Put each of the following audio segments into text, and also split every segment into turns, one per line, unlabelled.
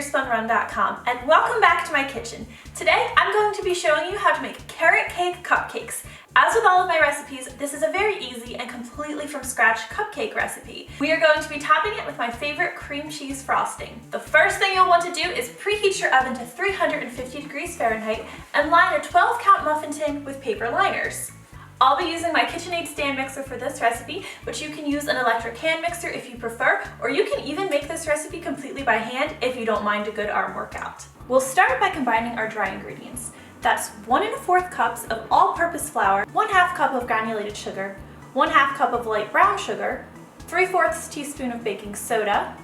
SpaceRunRun.com, and welcome back to my kitchen. Today I'm going to be showing you how to make carrot cake cupcakes. As with all of my recipes, this is a very easy and completely from scratch cupcake recipe. We are going to be topping it with my favorite cream cheese frosting. The first thing you'll want to do is preheat your oven to 350 degrees Fahrenheit and line a 12-count muffin tin with paper liners. I'll be using my KitchenAid stand mixer for this recipe, but you can use an electric hand mixer if you prefer, or you can even make this recipe completely by hand if you don't mind a good arm workout. We'll start by combining our dry ingredients. That's 1 1/4 cups of all-purpose flour, 1/2 cup of granulated sugar, 1/2 cup of light brown sugar, 3/4 teaspoon of baking soda,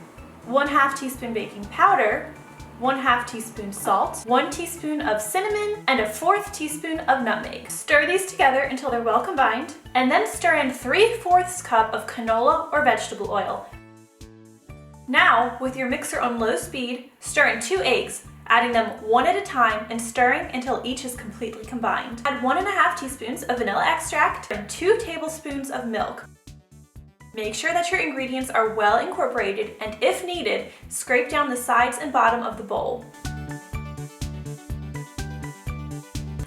1/2 teaspoon baking powder, 1/2 teaspoon salt, 1 teaspoon of cinnamon, and a 1/4 teaspoon of nutmeg. Stir these together until they're well combined, and then stir in 3/4 cup of canola or vegetable oil. Now, with your mixer on low speed, stir in 2 eggs, adding them one at a time and stirring until each is completely combined. Add 1½ teaspoons of vanilla extract and 2 tablespoons of milk. Make sure that your ingredients are well incorporated, and if needed, scrape down the sides and bottom of the bowl.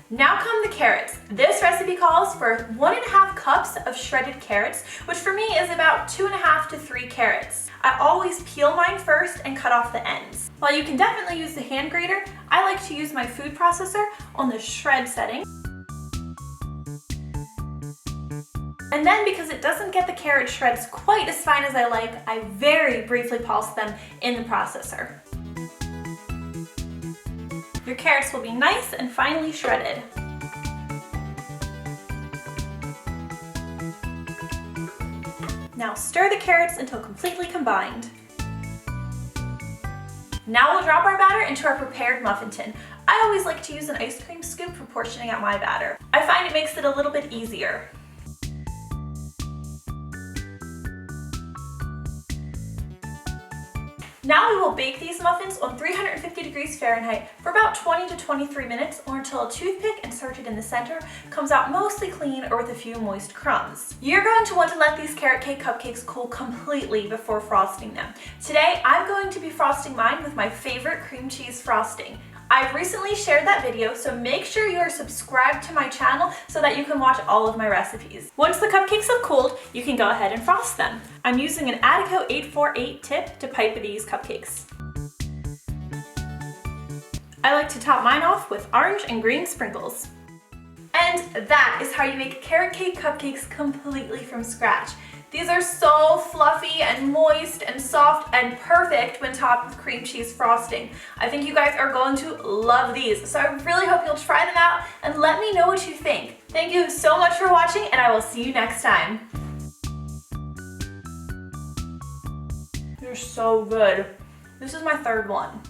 Now come the carrots. This recipe calls for 1½ cups of shredded carrots, which for me is about 2½ to 3 carrots. I always peel mine first and cut off the ends. While you can definitely use the hand grater, I like to use my food processor on the shred setting. And then, because it doesn't get the carrot shreds quite as fine as I like, I very briefly pulse them in the processor. Your carrots will be nice and finely shredded. Now stir the carrots until completely combined. Now we'll drop our batter into our prepared muffin tin. I always like to use an ice cream scoop for portioning out my batter. I find it makes it a little bit easier. Now we will bake these muffins on 350 degrees Fahrenheit for about 20 to 23 minutes, or until a toothpick inserted in the center comes out mostly clean or with a few moist crumbs. You're going to want to let these carrot cake cupcakes cool completely before frosting them. Today I'm going to be frosting mine with my favorite cream cheese frosting. I've recently shared that video, so make sure you are subscribed to my channel so that you can watch all of my recipes. Once the cupcakes have cooled, you can go ahead and frost them. I'm using an Attico 848 tip to pipe these cupcakes. I like to top mine off with orange and green sprinkles. And that is how you make carrot cake cupcakes completely from scratch. These are so fluffy and moist and soft and perfect when topped with cream cheese frosting. I think you guys are going to love these, so I really hope you'll try them out and let me know what you think. Thank you so much for watching, and I will see you next time. They're so good. This is my third one.